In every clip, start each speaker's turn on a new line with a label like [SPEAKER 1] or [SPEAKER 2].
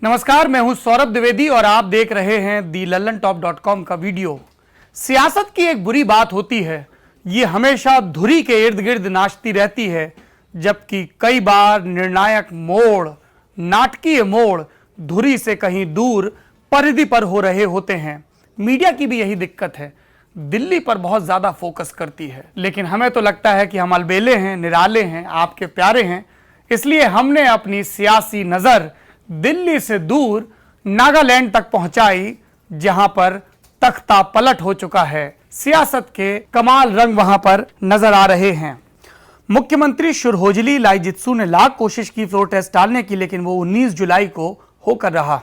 [SPEAKER 1] नमस्कार, मैं हूं सौरभ द्विवेदी और आप देख रहे हैं thelallanTop.com का वीडियो। सियासत की एक बुरी बात होती है, ये हमेशा धुरी के इर्द गिर्द नाचती रहती है, जबकि कई बार निर्णायक मोड़, नाटकीय मोड़ धुरी से कहीं दूर परिधि पर हो रहे होते हैं। मीडिया की भी यही दिक्कत है, दिल्ली पर बहुत ज्यादा फोकस करती है, लेकिन हमें तो लगता है कि हम अलबेले हैं, निराले हैं, आपके प्यारे हैं, इसलिए हमने अपनी सियासी नजर दिल्ली से दूर नागालैंड तक पहुंचाई, जहां पर तख्ता पलट हो चुका है। सियासत के कमाल रंग वहां पर नजर आ रहे हैं। मुख्यमंत्री शुरहोजली लाइजित्सु ने लाख कोशिश की फ्लोर टेस्ट टालने की, लेकिन वो 19 जुलाई को होकर रहा।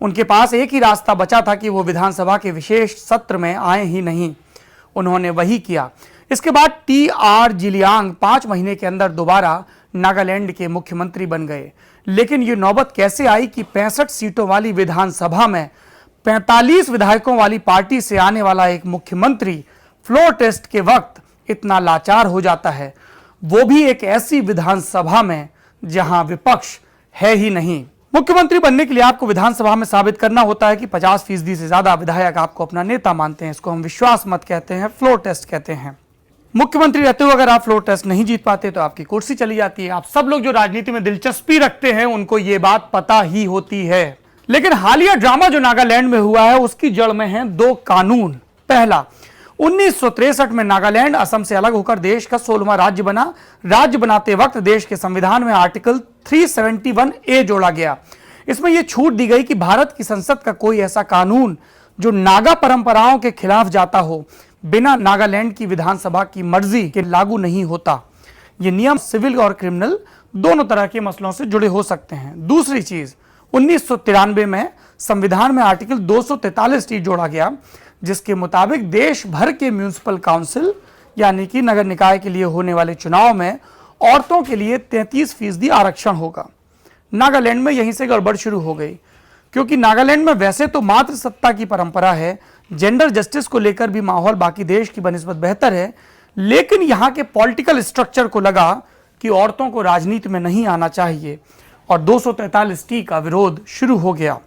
[SPEAKER 1] उनके पास एक ही रास्ता बचा था कि वो विधानसभा के विशेष सत्र में आए ही नहीं। उन्होंने वही किया। इसके बाद TR जिलियांग 5 महीने के अंदर दोबारा नागालैंड के मुख्यमंत्री बन गए। लेकिन ये नौबत कैसे आई कि 65 सीटों वाली विधानसभा में 45 विधायकों वाली पार्टी से आने वाला एक मुख्यमंत्री फ्लोर टेस्ट के वक्त इतना लाचार हो जाता है, वो भी एक ऐसी विधानसभा में जहां विपक्ष है ही नहीं। मुख्यमंत्री बनने के लिए आपको विधानसभा में साबित करना होता है कि 50% से ज्यादा विधायक आपको अपना नेता मानते हैं। इसको हम विश्वास मत कहते हैं, फ्लोर टेस्ट कहते हैं। मुख्यमंत्री रहते हुए अगर आप फ्लोर टेस्ट नहीं जीत पाते तो आपकी कुर्सी चली जाती है। आप सब लोग जो राजनीति में दिलचस्पी रखते हैं उनको यह बात पता ही होती है। लेकिन हालिया ड्रामा जो नागालैंड में हुआ है उसकी जड़ में है 2 कानून। पहला, 1963 में नागालैंड असम से अलग होकर देश का 16वां राज्य बना। राज्य बनाते वक्त देश के संविधान में आर्टिकल 371A जोड़ा गया। इसमें यह छूट दी गई कि भारत की संसद का कोई ऐसा कानून जो नागा परंपराओं के खिलाफ जाता हो, बिना नागालैंड की विधानसभा की मर्जी के लागू नहीं होता। ये नियम सिविल और क्रिमिनल दोनों तरह के मसलों से जुड़े हो सकते हैं। दूसरी चीज, 1993 में संविधान में आर्टिकल 243T जोड़ा गया, जिसके मुताबिक देश भर के म्युनिसिपल काउंसिल यानी कि नगर निकाय के लिए होने वाले चुनाव में औरतों के लिए 33% आरक्षण होगा। नागालैंड में यहीं से गड़बड़ शुरू हो गई, क्योंकि नागालैंड में वैसे तो मातृ सत्ता की परंपरा है, जेंडर जस्टिस को लेकर भी माहौल बाकी देश की बनिस्बत बेहतर है, लेकिन यहां के पॉलिटिकल स्ट्रक्चर को लगा कि औरतों को राजनीति में नहीं आना चाहिए और 243T का विरोध शुरू हो गया।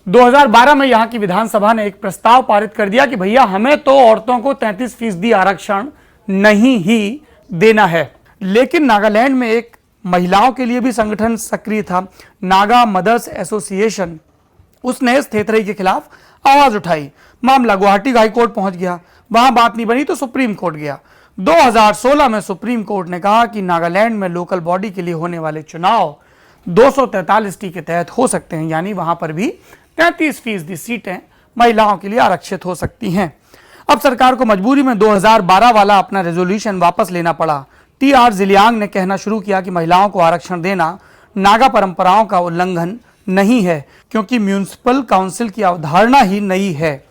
[SPEAKER 1] 2012 में यहां की विधानसभा ने एक प्रस्ताव पारित कर दिया कि भैया हमें तो औरतों को 33% आरक्षण नहीं ही देना है। लेकिन नागालैंड में एक महिलाओं के लिए भी संगठन सक्रिय था, नागा मदर्स एसोसिएशन। उसने इस थेथरई के खिलाफ आवाज उठाई। मामला गुवाहाटी हाई कोर्ट पहुंच गया। वहां बात नहीं बनी तो सुप्रीम कोर्ट गया। 2016 में सुप्रीम कोर्ट ने कहा कि नागालैंड में लोकल बॉडी के लिए होने वाले चुनाव 243T के तहत हो सकते हैं, यानी वहां पर भी 33% सीटें महिलाओं के लिए आरक्षित हो सकती हैं। अब सरकार को मजबूरी में 2012 वाला अपना रेजोल्यूशन वापस लेना पड़ा। TR जिलियांग ने कहना शुरू किया कि महिलाओं को आरक्षण देना नागा परंपराओं का उल्लंघन नहीं है, क्योंकि म्युनिसिपल काउंसिल की अवधारणा ही नई है।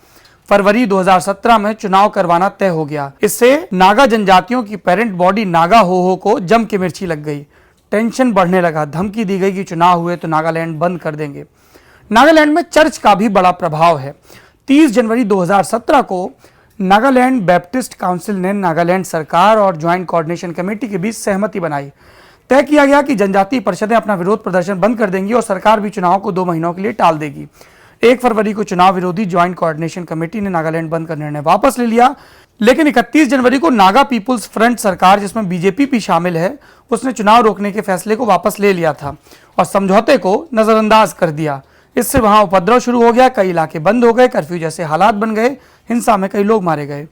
[SPEAKER 1] फरवरी 2017 में चुनाव करवाना तय हो गया। इससे नागा जनजातियों की पेरेंट बॉडी नागा हो को जम के मिर्ची लग गई। टेंशन बढ़ने लगा, धमकी दी गई कि चुनाव हुए तो नागालैंड बंद कर देंगे। नागालैंड में चर्च का भी बड़ा प्रभाव है। 30 जनवरी 2017 को नागालैंड बैप्टिस्ट काउंसिल ने नागालैंड सरकार और ज्वाइंट कोऑर्डिनेशन कमेटी के बीच सहमति बनाई। तय किया गया कि जनजातीय परिषदें अपना विरोध प्रदर्शन बंद कर देंगी और सरकार भी चुनाव को 2 महीनों के लिए टाल देगी। 1 फरवरी को चुनाव विरोधी ज्वाइंट कोऑर्डिनेशन कमेटी ने नागालैंड बंद का निर्णय वापस ले लिया। लेकिन 31 जनवरी को नागा पीपुल्स फ्रंट सरकार, जिसमें बीजेपी भी शामिल है, उसने चुनाव रोकने के फैसले को वापस ले लिया था और समझौते को नजरअंदाज कर दिया। इससे वहां उपद्रव शुरू हो गया, कई इलाके बंद हो गए, कर्फ्यू जैसे हालात बन गए, हिंसा में कई लोग मारे गए।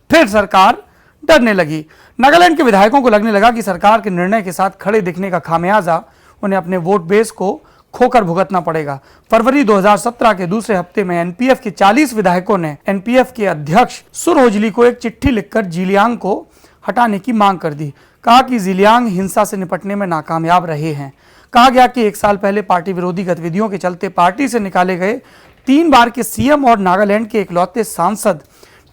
[SPEAKER 1] फिर सरकार डरने लगी। नागालैंड के विधायकों को लगने लगा कि सरकार के निर्णय के साथ खड़े दिखने का खामियाजा उन्हें अपने वोट बेस को खोकर भुगतना पड़ेगा। फरवरी 2017 के दूसरे हफ्ते में NPF के 40 विधायकों ने NPF के अध्यक्ष शुरहोजली को एक चिट्ठी लिखकर जिलियांग को हटाने की मांग कर दी। कहा कि जिलियांग हिंसा से निपटने में नाकामयाब रहे हैं। कहा गया कि 1 साल पहले पार्टी विरोधी गतिविधियों के चलते पार्टी से निकाले गए 3 बार के CM और नागालैंड के इकलौते सांसद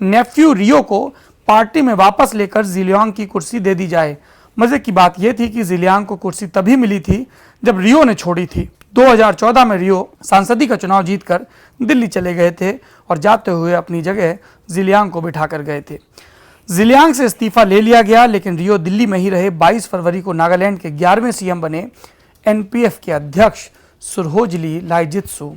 [SPEAKER 1] नेफ्यू रियो को पार्टी में वापस लेकर जिलियांग की कुर्सी दे दी जाए। मजे की बात यह थी कि जिलियांग को कुर्सी तभी मिली थी जब रियो ने छोड़ी थी। 2014 में रियो सांसदी का चुनाव जीतकर दिल्ली चले गए थे और जाते हुए अपनी जगह जिलियांग को बिठा कर गए थे। जिलियांग से इस्तीफा ले लिया गया, लेकिन रियो दिल्ली में ही रहे। 22 फरवरी को नागालैंड के 11वें CM बने। NPF के अध्यक्ष सुरहोजली लाइजित्सु।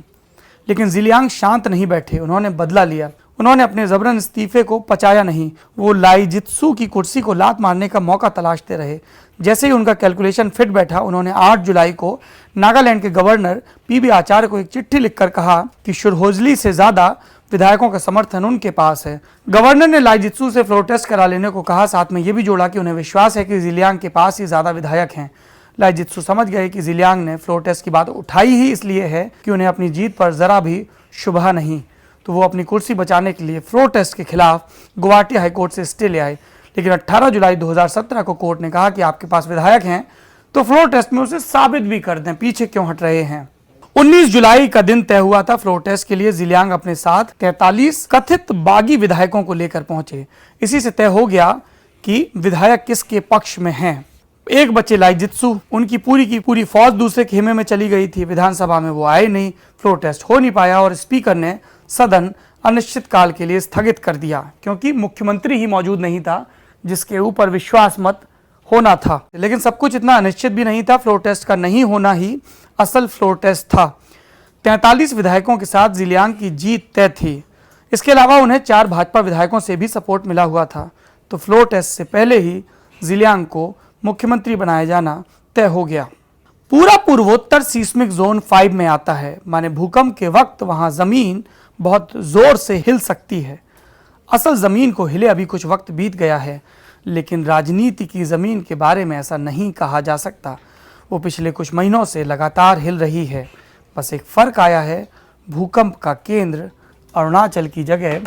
[SPEAKER 1] लेकिन जिलियांग शांत नहीं बैठे, उन्होंने बदला लिया। उन्होंने अपने जबरन इस्तीफे को पचाया नहीं, वो लाइजित्सु की कुर्सी को लात मारने का मौका तलाशते रहे। जैसे ही उनका कैलकुलेशन फिट बैठा, उन्होंने 8 जुलाई को नागालैंड के गवर्नर पीबी आचार्य को एक चिट्ठी लिखकर कहा कि सुरहोजली से ज्यादा विधायकों का समर्थन उनके पास है। गवर्नर ने लाइजित्सु से फ्लोर टेस्ट करा लेने को कहा, साथ में यह भी जोड़ा कि उन्हें विश्वास है कि जिलियांग के पास ही ज्यादा विधायक हैं। लाइजित्सु समझ गए कि जिलियांग ने फ्लोर टेस्ट की बात उठाई ही इसलिए है कि उन्हें अपनी जीत पर जरा भी शुबह नहीं, तो वो अपनी कुर्सी बचाने के लिए फ्लोर टेस्ट के खिलाफ गुवाहाटी हाईकोर्ट से स्टे ले आए। लेकिन 18 जुलाई 2017 को कोर्ट ने कहा कि आपके पास विधायक हैं तो फ्लोर टेस्ट में उसे साबित भी कर दें, पीछे क्यों हट रहे हैं। 19 जुलाई का दिन तय हुआ था फ्लोर टेस्ट के लिए। जिलियांग अपने साथ 43 कथित बागी विधायकों को लेकर पहुंचे। इसी से तय हो गया कि विधायक किसके पक्ष में हैं। एक बच्चे लाइजित्सु, उनकी पूरी की पूरी फौज दूसरे खेमे में चली गई थी। विधानसभा में वो आए नहीं, फ्लोर टेस्ट हो नहीं पाया और स्पीकर ने सदन अनिश्चित काल के लिए स्थगित कर दिया, क्योंकि मुख्यमंत्री ही मौजूद नहीं था जिसके ऊपर विश्वास मत होना था। लेकिन सब कुछ इतना अनिश्चित भी नहीं था, फ्लोर टेस्ट का नहीं होना ही असल फ्लोर टेस्ट था। 43 विधायकों के साथ जिलियांग की जीत तय थी। इसके अलावा उन्हें 4 भाजपा विधायकों से भी सपोर्ट मिला हुआ था। तो फ्लोर टेस्ट से पहले ही जिलियांग को मुख्यमंत्री बनाया जाना तय हो गया। पूरा पूर्वोत्तर सीस्मिक जोन 5 में आता है, माने भूकंप के वक्त वहां जमीन बहुत जोर से हिल सकती है। असल जमीन को हिले अभी कुछ वक्त बीत गया है, लेकिन राजनीति की जमीन के बारे में ऐसा नहीं कहा जा सकता। वो पिछले कुछ महीनों से लगातार हिल रही है। बस एक फर्क आया है, भूकंप का केंद्र अरुणाचल की जगह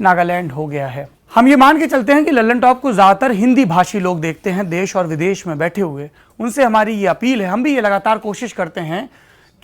[SPEAKER 1] नागालैंड हो गया है। हम ये मान के चलते हैं कि लल्लन टॉप को ज़्यादातर हिंदी भाषी लोग देखते हैं, देश और विदेश में बैठे हुए। उनसे हमारी ये अपील है, हम भी ये लगातार कोशिश करते हैं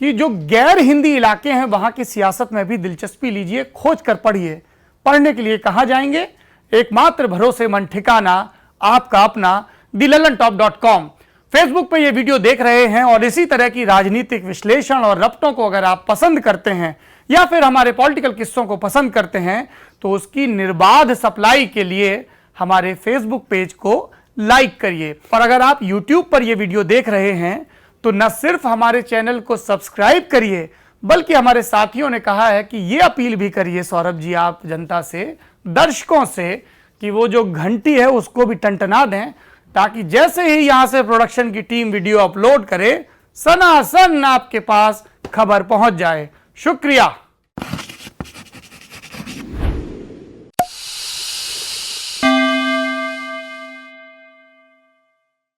[SPEAKER 1] कि जो गैर हिंदी इलाके हैं वहाँ की सियासत में भी दिलचस्पी लीजिए, खोज कर पढ़िए। पढ़ने के लिए कहाँ जाएंगे? एकमात्र भरोसेमंद ठिकाना आपका अपना thelallanTop.com। फेसबुक पे ये वीडियो देख रहे हैं और इसी तरह की राजनीतिक विश्लेषण और रपटों को अगर आप पसंद करते हैं या फिर हमारे पॉलिटिकल किस्सों को पसंद करते हैं, तो उसकी निर्बाध सप्लाई के लिए हमारे फेसबुक पेज को लाइक करिए। और अगर आप यूट्यूब पर यह वीडियो देख रहे हैं तो न सिर्फ हमारे चैनल को सब्सक्राइब करिए, बल्कि हमारे साथियों ने कहा है कि यह अपील भी करिए सौरभ जी आप जनता से, दर्शकों से, कि वो जो घंटी है उसको भी टंटना दें, ताकि जैसे ही यहां से प्रोडक्शन की टीम वीडियो अपलोड करे, सनासन आपके पास खबर पहुंच जाए। शुक्रिया।